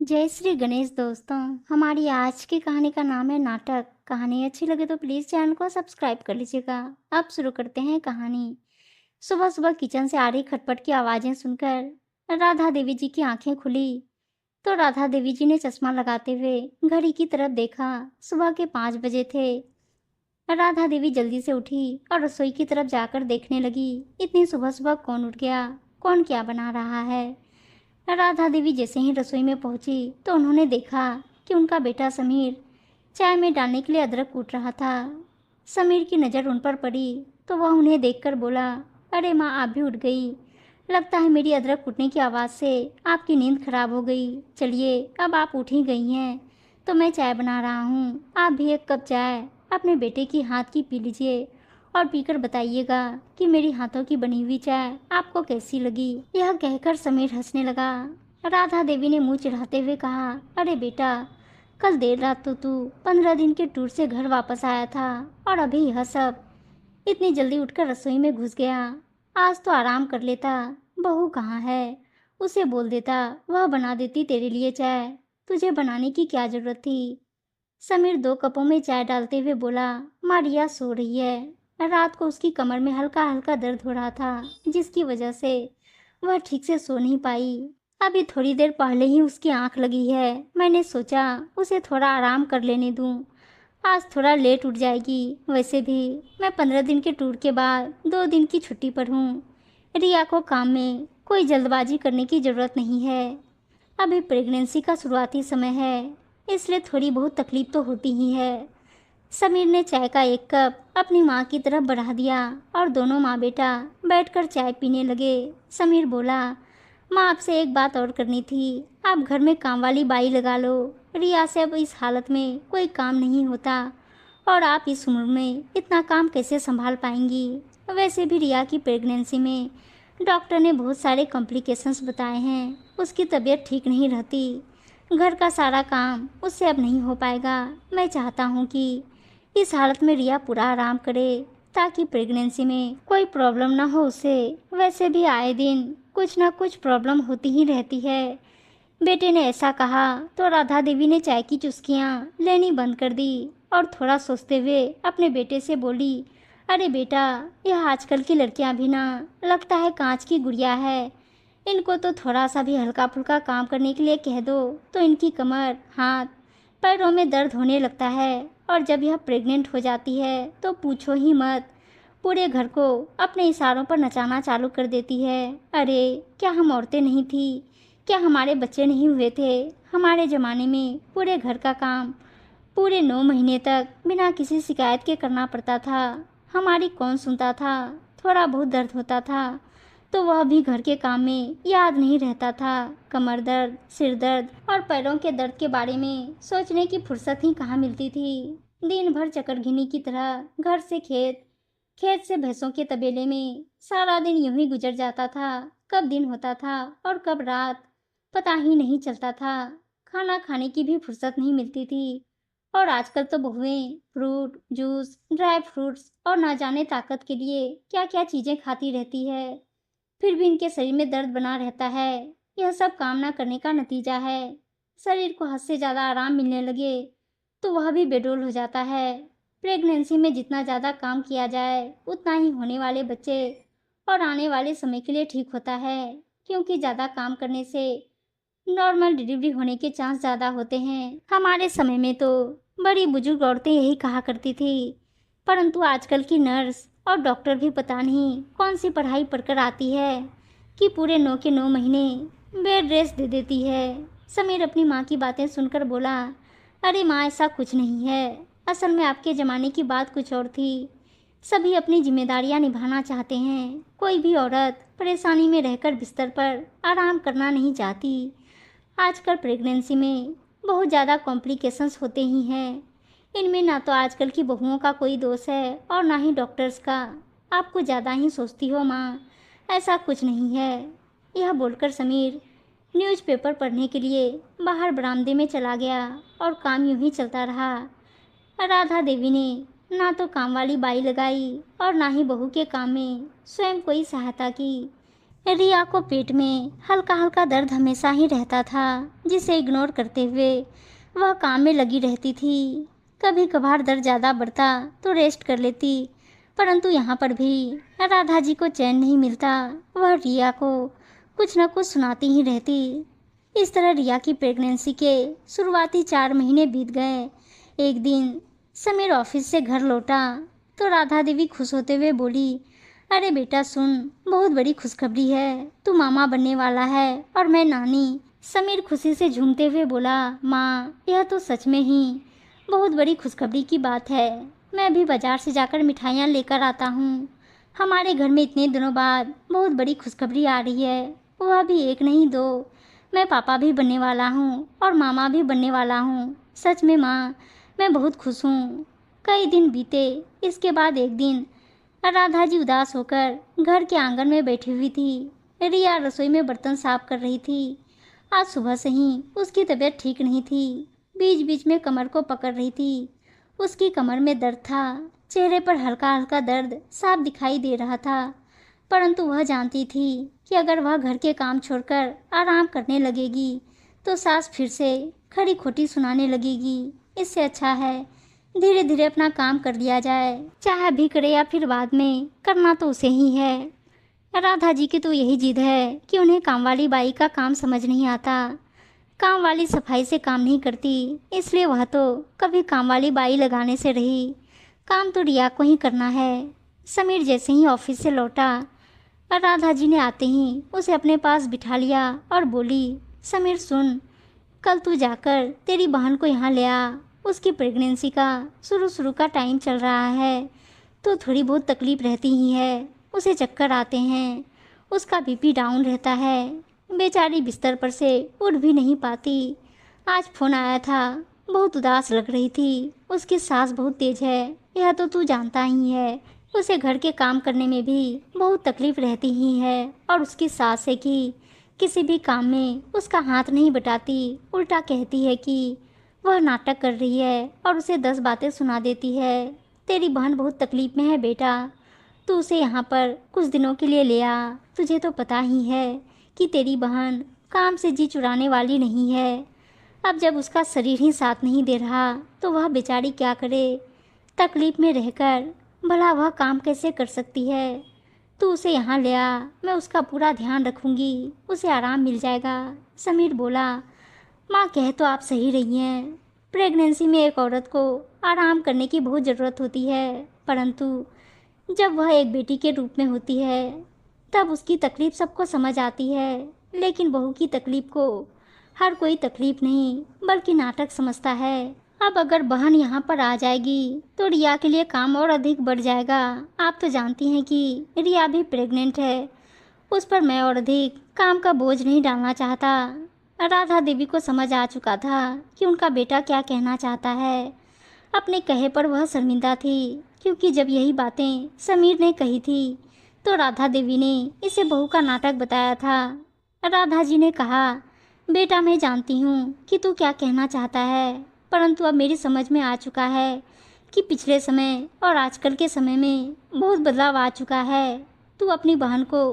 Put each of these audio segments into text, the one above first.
जय श्री गणेश दोस्तों। हमारी आज की कहानी का नाम है नाटक। कहानी अच्छी लगे तो प्लीज़ चैनल को सब्सक्राइब कर लीजिएगा। अब शुरू करते हैं कहानी। सुबह सुबह किचन से आ रही खटपट की आवाज़ें सुनकर राधा देवी जी की आंखें खुली तो राधा देवी जी ने चश्मा लगाते हुए घड़ी की तरफ देखा। सुबह के 5 बजे थे। राधा देवी जल्दी से उठी और रसोई की तरफ जाकर देखने लगी। इतनी सुबह सुबह कौन उठ गया, कौन क्या बना रहा है। राधा देवी जैसे ही रसोई में पहुंची तो उन्होंने देखा कि उनका बेटा समीर चाय में डालने के लिए अदरक कूट रहा था। समीर की नज़र उन पर पड़ी तो वह उन्हें देखकर बोला, अरे माँ, आप भी उठ गई। लगता है मेरी अदरक कूटने की आवाज़ से आपकी नींद खराब हो गई। चलिए, अब आप उठ ही गई हैं तो मैं चाय बना रहा हूँ। आप भी एक कप चाय अपने बेटे की हाथ की पी लीजिए और पीकर बताइएगा कि मेरी हाथों की बनी हुई चाय आपको कैसी लगी। यह कहकर समीर हंसने लगा। राधा देवी ने मुंह चिढ़ाते हुए कहा, अरे बेटा, कल देर रात तो तू 15 दिन के टूर से घर वापस आया था और अभी यह सब। इतनी जल्दी उठकर रसोई में घुस गया। आज तो आराम कर लेता। बहू कहाँ है, उसे बोल देता, वह बना देती तेरे लिए चाय। तुझे बनाने की क्या जरूरत थी। समीर 2 कपों में चाय डालते हुए बोला, माँ, रिया सो रही है। रात को उसकी कमर में हल्का हल्का दर्द हो रहा था, जिसकी वजह से वह ठीक से सो नहीं पाई। अभी थोड़ी देर पहले ही उसकी आंख लगी है। मैंने सोचा उसे थोड़ा आराम कर लेने दूं। आज थोड़ा लेट उठ जाएगी। वैसे भी मैं 15 दिन के टूर के बाद 2 दिन की छुट्टी पर हूँ। रिया को काम में कोई जल्दबाजी करने की ज़रूरत नहीं है। अभी प्रेगनेंसी का शुरुआती समय है, इसलिए थोड़ी बहुत तकलीफ तो होती ही है। समीर ने चाय का 1 कप अपनी माँ की तरफ बढ़ा दिया और दोनों माँ बेटा बैठकर चाय पीने लगे। समीर बोला, माँ, आपसे एक बात और करनी थी। आप घर में काम वाली बाई लगा लो। रिया से अब इस हालत में कोई काम नहीं होता और आप इस उम्र में इतना काम कैसे संभाल पाएंगी। वैसे भी रिया की प्रेगनेंसी में डॉक्टर ने बहुत सारे कॉम्प्लिकेशंस बताए हैं। उसकी तबीयत ठीक नहीं रहती। घर का सारा काम उससे अब नहीं हो पाएगा। मैं चाहता हूँ कि इस हालत में रिया पूरा आराम करे ताकि प्रेगनेंसी में कोई प्रॉब्लम ना हो उसे। वैसे भी आए दिन कुछ ना कुछ प्रॉब्लम होती ही रहती है। बेटे ने ऐसा कहा तो राधा देवी ने चाय की चुस्कियाँ लेनी बंद कर दी और थोड़ा सोचते हुए अपने बेटे से बोली, अरे बेटा, यह आजकल की लड़कियां भी ना लगता है कांच की गुड़िया है। इनको तो थोड़ा सा भी हल्का फुल्का काम करने के लिए कह दो तो इनकी कमर, हाथ, पैरों में दर्द होने लगता है। और जब यह प्रेग्नेंट हो जाती है तो पूछो ही मत, पूरे घर को अपने इशारों पर नचाना चालू कर देती है। अरे, क्या हम औरतें नहीं थी? क्या हमारे बच्चे नहीं हुए थे? हमारे ज़माने में पूरे घर का काम पूरे 9 महीने तक बिना किसी शिकायत के करना पड़ता था। हमारी कौन सुनता था। थोड़ा बहुत दर्द होता था तो वह भी घर के काम में याद नहीं रहता था। कमर दर्द, सिर दर्द और पैरों के दर्द के बारे में सोचने की फुर्सत ही कहाँ मिलती थी। दिन भर चकरघिनी की तरह घर से खेत, खेत से भैंसों के तबेले में सारा दिन यूं ही गुजर जाता था। कब दिन होता था और कब रात, पता ही नहीं चलता था। खाना खाने की भी फुर्सत नहीं मिलती थी। और आजकल तो बहुएं फ्रूट जूस, ड्राई फ्रूट्स और ना जाने ताकत के लिए क्या क्या चीज़ें खाती रहती है। फिर भी इनके शरीर में दर्द बना रहता है। यह सब काम ना करने का नतीजा है। शरीर को हद से ज़्यादा आराम मिलने लगे तो वह भी बेडोल हो जाता है। प्रेगनेंसी में जितना ज़्यादा काम किया जाए उतना ही होने वाले बच्चे और आने वाले समय के लिए ठीक होता है, क्योंकि ज़्यादा काम करने से नॉर्मल डिलीवरी होने के चांस ज़्यादा होते हैं। हमारे समय में तो बड़ी बुजुर्ग औरतें यही कहा करती थी, परंतु आजकल की नर्स और डॉक्टर भी पता नहीं कौन सी पढ़ाई पढ़कर आती है कि पूरे 9 के 9 महीने बेड रेस्ट दे देती है। समीर अपनी माँ की बातें सुनकर बोला, अरे माँ, ऐसा कुछ नहीं है। असल में आपके ज़माने की बात कुछ और थी। सभी अपनी जिम्मेदारियां निभाना चाहते हैं। कोई भी औरत परेशानी में रहकर बिस्तर पर आराम करना नहीं चाहती। आजकल प्रेगनेंसी में बहुत ज़्यादा कॉम्प्लिकेशंस होते ही हैं। इनमें ना तो आजकल की बहुओं का कोई दोष है और ना ही डॉक्टर्स का। आप कुछ ज़्यादा ही सोचती हो माँ, ऐसा कुछ नहीं है। यह बोलकर समीर न्यूज़पेपर पढ़ने के लिए बाहर बरामदे में चला गया और काम यूं ही चलता रहा। राधा देवी ने ना तो काम वाली बाई लगाई और ना ही बहू के काम में स्वयं कोई सहायता की। रिया को पेट में हल्का हल्का दर्द हमेशा ही रहता था, जिसे इग्नोर करते हुए वह काम में लगी रहती थी। कभी कभार दर्द ज़्यादा बढ़ता तो रेस्ट कर लेती, परंतु यहाँ पर भी राधा जी को चैन नहीं मिलता। वह रिया को कुछ न कुछ सुनाती ही रहती। इस तरह रिया की प्रेगनेंसी के शुरुआती 4 महीने बीत गए। एक दिन समीर ऑफिस से घर लौटा तो राधा देवी खुश होते हुए बोली, अरे बेटा सुन, बहुत बड़ी खुशखबरी है, तू मामा बनने वाला है और मैं नानी। समीर खुशी से झूमते हुए बोला, माँ यह तो सच में ही बहुत बड़ी खुशखबरी की बात है। मैं भी बाजार से जाकर मिठाइयाँ लेकर आता हूँ। हमारे घर में इतने दिनों बाद बहुत बड़ी खुशखबरी आ रही है, वह भी एक नहीं दो। मैं पापा भी बनने वाला हूँ और मामा भी बनने वाला हूँ। सच में माँ, मैं बहुत खुश हूँ। कई दिन बीते। इसके बाद एक दिन राधा जी उदास होकर घर के आंगन में बैठी हुई थी। रिया रसोई में बर्तन साफ कर रही थी। आज सुबह से ही उसकी तबीयत ठीक नहीं थी। बीच बीच में कमर को पकड़ रही थी। उसकी कमर में दर्द था। चेहरे पर हल्का हल्का दर्द साफ दिखाई दे रहा था, परंतु वह जानती थी कि अगर वह घर के काम छोड़कर आराम करने लगेगी तो सास फिर से खरी खोटी सुनाने लगेगी। इससे अच्छा है धीरे धीरे अपना काम कर लिया जाए, चाहे अभी करे या फिर बाद में, करना तो उसे ही है। राधा जी की तो यही जिद है कि उन्हें काम वाली बाई का काम समझ नहीं आता। काम वाली सफाई से काम नहीं करती, इसलिए वह तो कभी काम वाली बाई लगाने से रही। काम तो रिया को ही करना है। समीर जैसे ही ऑफिस से लौटा, राधा जी ने आते ही उसे अपने पास बिठा लिया और बोली, समीर सुन, कल तू जाकर तेरी बहन को यहाँ ले आ। उसकी प्रेगनेंसी का शुरू का टाइम चल रहा है, तो थोड़ी बहुत तकलीफ रहती ही है। उसे चक्कर आते हैं, उसका बीपी डाउन रहता है। बेचारी बिस्तर पर से उठ भी नहीं पाती। आज फ़ोन आया था, बहुत उदास लग रही थी। उसकी सास बहुत तेज है, यह तो तू जानता ही है। उसे घर के काम करने में भी बहुत तकलीफ रहती ही है, और उसकी सास है कि किसी भी काम में उसका हाथ नहीं बटाती, उल्टा कहती है कि वह नाटक कर रही है और उसे 10 बातें सुना देती है। तेरी बहन बहुत तकलीफ में है बेटा, तू उसे यहाँ पर कुछ दिनों के लिए ले आ। तुझे तो पता ही है कि तेरी बहन काम से जी चुराने वाली नहीं है। अब जब उसका शरीर ही साथ नहीं दे रहा तो वह बेचारी क्या करे। तकलीफ में रहकर भला वह काम कैसे कर सकती है। तू उसे यहाँ ले आ, मैं उसका पूरा ध्यान रखूँगी, उसे आराम मिल जाएगा। समीर बोला, माँ कह तो आप सही रही हैं। प्रेगनेंसी में एक औरत को आराम करने की बहुत ज़रूरत होती है, परंतु जब वह एक बेटी के रूप में होती है तब उसकी तकलीफ सबको समझ आती है। लेकिन बहू की तकलीफ को हर कोई तकलीफ नहीं बल्कि नाटक समझता है। अब अगर बहन यहाँ पर आ जाएगी तो रिया के लिए काम और अधिक बढ़ जाएगा। आप तो जानती हैं कि रिया भी प्रेग्नेंट है, उस पर मैं और अधिक काम का बोझ नहीं डालना चाहता। राधा देवी को समझ आ चुका था कि उनका बेटा क्या कहना चाहता है। अपने कहे पर वह शर्मिंदा थी, क्योंकि जब यही बातें समीर ने कही थी तो राधा देवी ने इसे बहू का नाटक बताया था। राधा जी ने कहा, बेटा मैं जानती हूँ कि तू क्या कहना चाहता है, परंतु अब मेरी समझ में आ चुका है कि पिछले समय और आजकल के समय में बहुत बदलाव आ चुका है। तू अपनी बहन को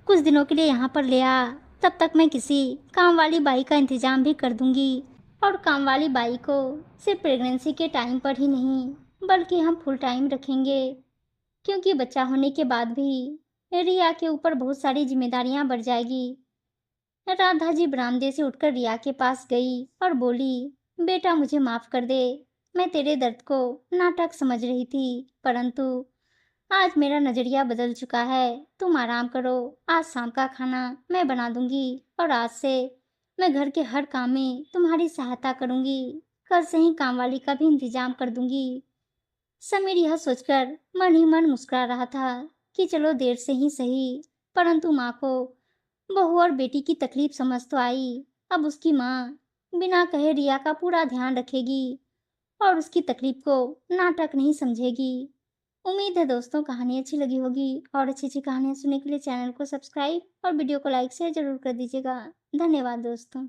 कुछ दिनों के लिए यहाँ पर ले आ, तब तक मैं किसी काम वाली बाई का इंतजाम भी कर दूंगी। और काम वाली बाई को सिर्फ प्रेगनेंसी के टाइम पर ही नहीं बल्कि हम फुल टाइम रखेंगे, क्योंकि बच्चा होने के बाद भी रिया के ऊपर बहुत सारी जिम्मेदारियां बढ़ जाएगी। राधा जी बरामदे से उठकर रिया के पास गई और बोली, बेटा मुझे माफ कर दे, मैं तेरे दर्द को नाटक समझ रही थी, परंतु आज मेरा नजरिया बदल चुका है। तुम आराम करो, आज शाम का खाना मैं बना दूंगी और आज से मैं घर के हर काम में तुम्हारी सहायता करूंगी। कल से ही काम वाली का भी इंतजाम कर दूंगी। समीर यह सोचकर मन ही मन मुस्कुरा रहा था कि चलो देर से ही सही, परंतु माँ को बहू और बेटी की तकलीफ समझ तो आई। अब उसकी माँ बिना कहे रिया का पूरा ध्यान रखेगी और उसकी तकलीफ को नाटक नहीं समझेगी। उम्मीद है दोस्तों कहानी अच्छी लगी होगी, और अच्छी अच्छी कहानियाँ सुनने के लिए चैनल को सब्सक्राइब और वीडियो को लाइक शेयर जरूर कर दीजिएगा। धन्यवाद दोस्तों।